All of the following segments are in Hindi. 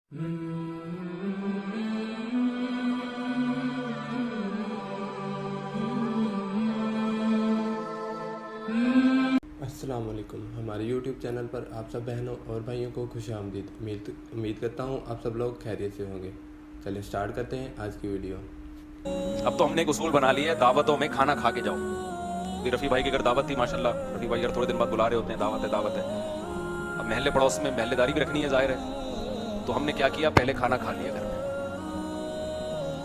अस्सलामुअलैकुम। हमारे YouTube चैनल पर आप सब बहनों और भाइयों को खुशामदीद। उम्मीद करता हूँ आप सब लोग खैरियत से होंगे। चलिए स्टार्ट करते हैं आज की वीडियो। अब तो हमने एक उसूल बना लिया है, दावतों में खाना खा के जाओ। रफ़ी भाई की अगर दावत थी माशाल्लाह, रफ़ी भाई अगर थोड़े दिन बाद बुला रहे होते हैं, दावत है। अब महल्ले पड़ोस में महल्लेदारी भी रखनी है, जाहिर है। तो हमने क्या किया, पहले खाना खा लिया घर में।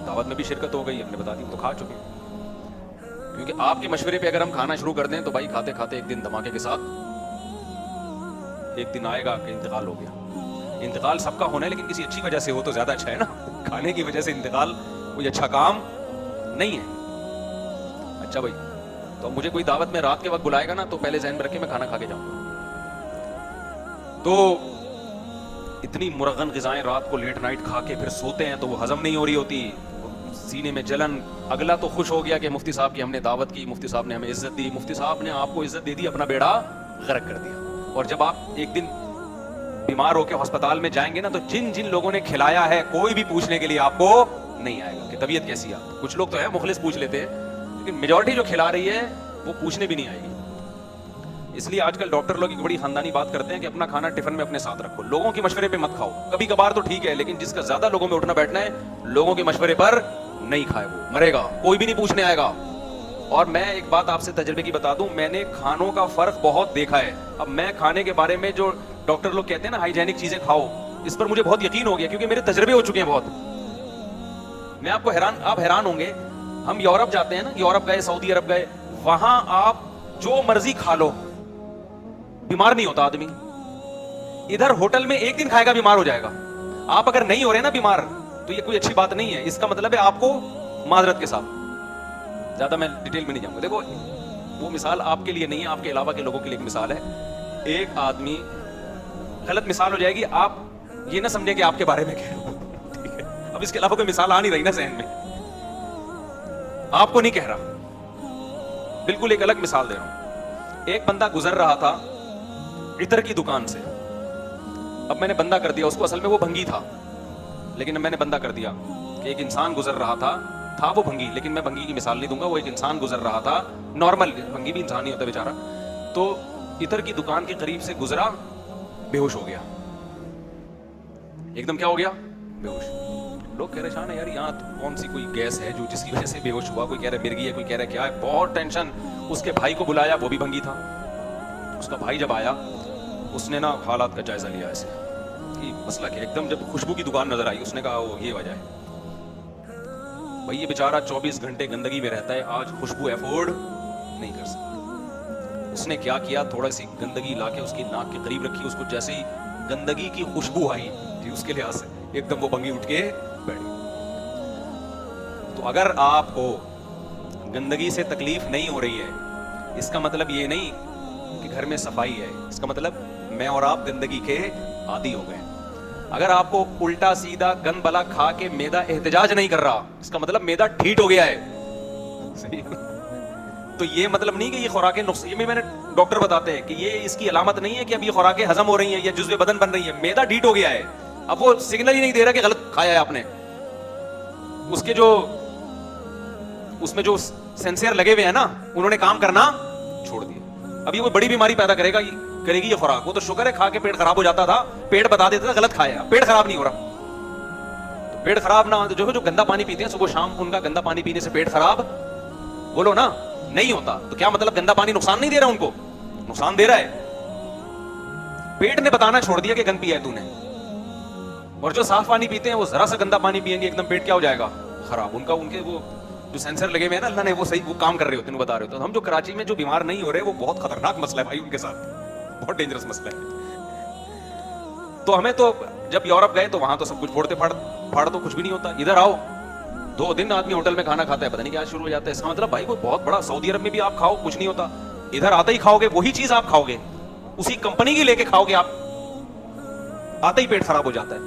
दावत में भी शिरकत हो गई, हमने बता दी, तो खा चुके हैं। क्योंकि आपके मशवरे पे अगर हम खाना शुरू कर दें तो भाई खाते खाते एक दिन धमाके के साथ एक दिन आएगा कि इंतकाल हो गया। इंतकाल सबका होना है, लेकिन किसी अच्छी वजह से हो तो ज्यादा अच्छा है ना। खाने की वजह से इंतकाल कोई अच्छा काम नहीं है। अच्छा भाई, तो मुझे कोई दावत में रात के वक्त बुलाएगा ना, तो पहले ज़हन में रखे मैं खाना खा के जाऊंगा। तो इतनी मुरगन ग़िज़ाएं रात को लेट नाइट खा के फिर सोते हैं तो वो हजम नहीं हो रही होती, सीने में जलन। अगला तो खुश हो गया कि मुफ्ती साहब की हमने दावत की, मुफ्ती साहब ने हमें इज्जत दी, मुफ्ती साहब ने आपको इज्जत दे दी, अपना बेड़ा गर्क कर दिया। और जब आप एक दिन बीमार होकर अस्पताल में जाएंगे ना, तो जिन जिन लोगों ने खिलाया है कोई भी पूछने के लिए आपको नहीं आएगा कि तबीयत कैसी है। कुछ लोग तो है मुखलिस पूछ लेते हैं, लेकिन मेजॉरिटी जो खिला रही है वो पूछने भी नहीं आएगी। इसलिए आजकल डॉक्टर लोग एक बड़ी खानदानी बात करते हैं कि अपना खाना टिफिन में अपने साथ रखो, लोगों के मशवरे पे मत खाओ। कभी कभार तो ठीक है, लेकिन जिसका ज्यादा लोगों में उठना बैठना है, लोगों के मशवरे पर नहीं खाए, वो मरेगा, कोई भी नहीं पूछने आएगा। और मैं एक बात आपसे तजर्बे की बता दूं, मैंने खानों का फर्क बहुत देखा है। अब मैं खाने के बारे में जो डॉक्टर लोग कहते हैं ना हाइजेनिक चीजें खाओ, इस पर मुझे बहुत यकीन हो गया, क्योंकि मेरे तजर्बे हो चुके हैं बहुत। मैं आपको आप हैरान होंगे, हम यूरोप जाते हैं ना, यूरोप गए, सऊदी अरब गए, वहां आप जो मर्जी खा लो, बीमार नहीं होता आदमी। इधर होटल में एक दिन खाएगा बीमार हो जाएगा। आप अगर नहीं हो रहे ना बीमार, तो ये कोई अच्छी बात नहीं है। इसका मतलब है आपको माजरत के साथ, ज्यादा मैं डिटेल में नहीं जाऊंगा। देखो, वो मिसाल आपके लिए नहीं है, आपके अलावा के लोगों के लिए एक मिसाल है। एक आदमी, गलत मिसाल हो जाएगी, आप ये ना समझे कि आपके बारे में कह रहा हूं, ठीक है? अब इसके अलावा कोई मिसाल आ नहीं रही ना जहन में, आपको नहीं कह रहा, बिल्कुल एक अलग मिसाल दे रहा हूं। एक बंदा गुजर रहा था इतर की दुकान से। अब मैंने बंदा कर दिया उसको, असल में वो भंगी था, लेकिन मैंने बंदा कर दिया कि एक इंसान गुजर रहा था वो भंगी, लेकिन मैं भंगी की मिसाल नहीं दूंगा। वो एक इंसान गुजर रहा था, नॉर्मल, भंगी भी इंसान ही होता बेचारा। तो इतर की दुकान के करीब से गुजरा, बेहोश हो गया, एकदम क्या हो गया, बेहोश। लोग कह रहे शान है यार, यहाँ तो कौन सी कोई गैस है जो जिसकी वजह से बेहोश हुआ, कोई कह रहा है मिर्गी है, कोई कह रहा है क्या है, बहुत टेंशन। उसके भाई को बुलाया, वो भी भंगी था। उसका भाई जब आया, उसने ना हालात का जायजा लिया ऐसे कि मसला क्या। एकदम जब खुशबू की दुकान नजर आई, उसने कहा वो ये वजह है भाई, ये बेचारा 24 घंटे गंदगी में रहता है, आज खुशबू अफोर्ड नहीं कर सकता। उसने क्या किया, थोड़ा सी गंदगी लाके उसकी नाक के करीब रखी, उसको जैसे ही गंदगी की खुशबू आई थी उसके लिहाज से, एकदम वो भंगी उठ के बैठी। तो अगर आपको गंदगी से तकलीफ नहीं हो रही है, इसका मतलब ये नहीं कि घर में सफाई है, इसका मतलब मैं और आप गंदगी के आदी हो गए। अगर आपको उल्टा सीधा गंद बला खा के मैदा एहतजाज नहीं कर रहा, इसका मतलब मैदा ठीक हो गया है, सही है? तो ये मतलब नहीं कि ये खुराकें नुक्स, ये मैंने डॉक्टर बताते हैं कि ये इसकी अलामत नहीं है कि अब ये खुराकें हजम हो रही हैं या जुज़्वे बदन बन रही है। मैदा ठीक हो गया है, अब वो सिग्नल ही नहीं दे रहा कि गलत खाया है आपने। उसके जो उसमें जो सेंसर लगे हुए हैं ना, उन्होंने काम करना छोड़ दिया। अब ये कोई बड़ी बीमारी पैदा करेगी ये खुराक। वो तो शुक्र है खा के पेट खराब हो जाता था, पेट बता देता था गलत खाया, पेट खराब नहीं हो रहा। तो पेट खराब ना, जो गंदा पानी पीते हैं सुबह शाम, उनका गंदा पानी पीने से पेट खराब, बोलो ना, नहीं होता। तो क्या मतलब गंदा पानी नुकसान नहीं दे रहा, उनको नुकसान दे रहा है। पेट ने बताना छोड़ दिया कि गंद पिया है तूने। और जो साफ पानी पीते हैं वो जरा सा गंदा पानी पिएंगे, एकदम पेट क्या हो जाएगा, खराब। उनके वो जो सेंसर लगे हुए हैं ना, अल्लाह ने वो सही वो काम कर रहे होते हैं, बता रहे होते हैं। हम जो कराची में जो बीमार नहीं हो रहे, वो बहुत खतरनाक मसला है भाई, उनके साथ बहुत डेंजरस मसला है। तो हमें तो जब यूरोप गए तो वहां तो सब कुछ फोड़ते फाड़ तो कुछ भी नहीं होता। इधर आओ, 2 दिन आदमी होटल में खाना खाता है, पता नहीं क्या शुरू हो जाता है। इसका मतलब भाई कोई बहुत बड़ा, सऊदी अरब में भी आप खाओ कुछ नहीं होता, इधर आते ही खाओगे वही चीज आप खाओगे, उसी कंपनी की लेके खाओगे आप, आते ही पेट खराब हो जाता है।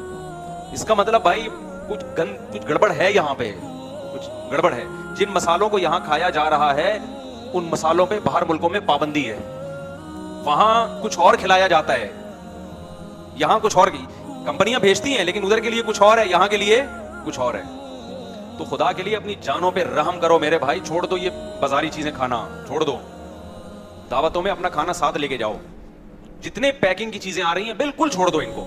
इसका मतलब भाई कुछ गड़बड़ है, यहाँ पे कुछ गड़बड़ है। जिन मसालों को यहाँ खाया जा रहा है, उन मसालों पे बाहर मुल्कों में पाबंदी है, वहां कुछ और खिलाया जाता है, यहाँ कुछ और। कंपनियां भेजती हैं लेकिन उधर के लिए कुछ और है, यहां के लिए कुछ और है। तो खुदा के लिए अपनी जानों पे रहम करो मेरे भाई, छोड़ दो ये बाजारी चीजें खाना, छोड़ दो। दावतों में अपना खाना साथ लेके जाओ। जितने पैकिंग की चीजें आ रही हैं बिल्कुल छोड़ दो इनको।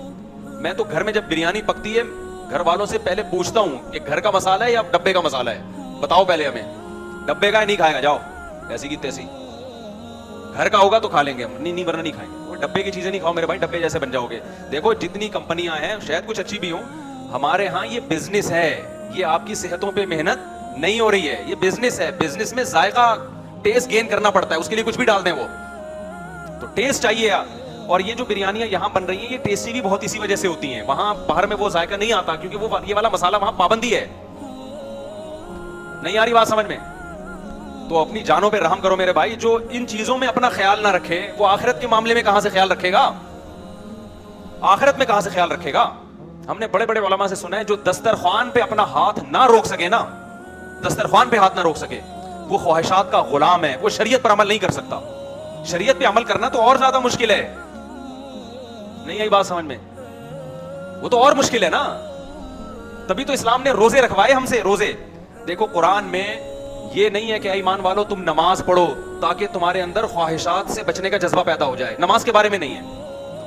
मैं तो घर में जब बिरयानी पकती है घर वालों से पहले पूछता हूं कि घर का मसाला है या डब्बे का मसाला है, बताओ पहले हमें। डब्बे का नहीं खाएगा, जाओ ऐसी की तैसी। घर का होगा तो खा लेंगे हम, नहीं वरना नहीं खाएंगे। वो डब्बे की चीजें नहीं खाओ मेरे भाई, डब्बे जैसे बन जाओगे। देखो जितनी कंपनियां हैं शायद कुछ अच्छी भी हो, हमारे यहाँ ये बिजनेस है, ये आपकी सेहतों पे मेहनत नहीं हो रही है, ये बिजनेस है। बिजनेस में जायका टेस्ट गेन करना पड़ता है, उसके लिए कुछ भी डाल दें वो तो टेस्ट चाहिए। और ये जो बिरयानियां यहाँ बन रही हैं ये टेस्टी भी बहुत इसी वजह से होती हैं। वहां बाहर में वो जायका नहीं आता क्योंकि वो ये वाला मसाला वहां पाबंदी है। नहीं आ रही बात समझ में? तो अपनी जानों पे रहम करो मेरे भाई। जो इन चीजों में अपना ख्याल ना रखे वो आखिरत के मामले में कहां से ख्याल रखेगा? आखिरत में कहां से ख्याल रखेगा? हमने बड़े बड़े उलमा से सुना है जो दस्तरखान पे अपना हाथ ना रोक सके ना, दस्तरखान पे हाथ ना रोक सके, वो ख्वाहिशात का गुलाम है, वो शरीयत पर अमल नहीं कर सकता। शरीयत पे अमल करना तो और ज्यादा मुश्किल है। नहीं आई बात समझ में? वो तो और मुश्किल है ना। तभी तो इस्लाम ने रोजे रखवाए हमसे, रोजे। देखो कुरान में ये नहीं है कि ईमान वालों तुम नमाज पढ़ो ताकि तुम्हारे अंदर ख्वाहिशात से बचने का जज्बा पैदा हो जाए। नमाज के बारे में नहीं है,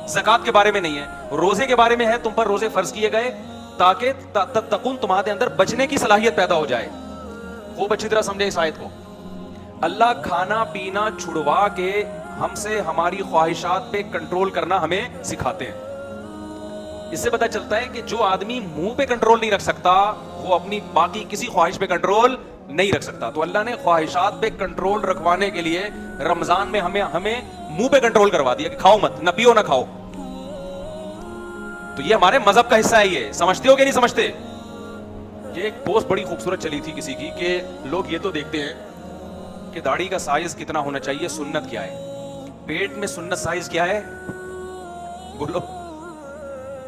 ज़कात के बारे में नहीं है, रोजे के बारे में है। तुम पर रोजे फर्ज किए गए ताकि तत्तकुन तुम्हारे अंदर बचने की सलाहियत पैदा हो जाए। खूब अच्छी तरह समझे इस आयत को। अल्लाह खाना पीना छुड़वा के हमसे हमारी ख्वाहिशात पे कंट्रोल करना हमें सिखाते हैं। इससे पता चलता है कि जो आदमी मुंह पे कंट्रोल नहीं रख सकता वो अपनी बाकी किसी ख्वाहिश पे कंट्रोल नहीं रख सकता। तो अल्लाह ने ख्वाहिशात पे कंट्रोल रखवाने के लिए रमजान में हमें मुंह पे कंट्रोल करवा दिया कि खाओ मत, ना पियो ना खाओ। तो ये हमारे मजहब का हिस्सा है। ये समझते हो कि नहीं समझते? ये एक पोस्ट बड़ी खूबसूरत चली थी किसी की कि लोग ये तो देखते हैं कि दाढ़ी का साइज कितना होना चाहिए, सुन्नत क्या है। पेट में सुन्नत साइज क्या है बोलो?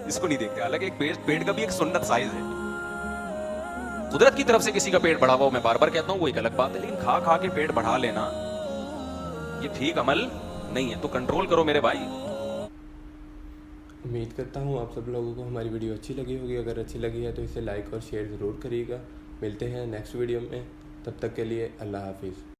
इसको नहीं देखते। हालांकि एक पेट का भी एक सुन्नत साइज है। कुदरत की तरफ से किसी का पेट बढ़ा हुआ, मैं बार बार कहता हूं, वो एक अलग बात है। लेकिन खा खा के पेट बढ़ा लेना ये ठीक अमल नहीं है। तो कंट्रोल करो मेरे भाई। उम्मीद करता हूँ आप सब लोगों को हमारी वीडियो अच्छी लगी होगी। अगर अच्छी लगी है तो इसे लाइक और शेयर ज़रूर करिएगा। मिलते हैं नेक्स्ट वीडियो में, तब तक के लिए अल्लाह हाफिज़।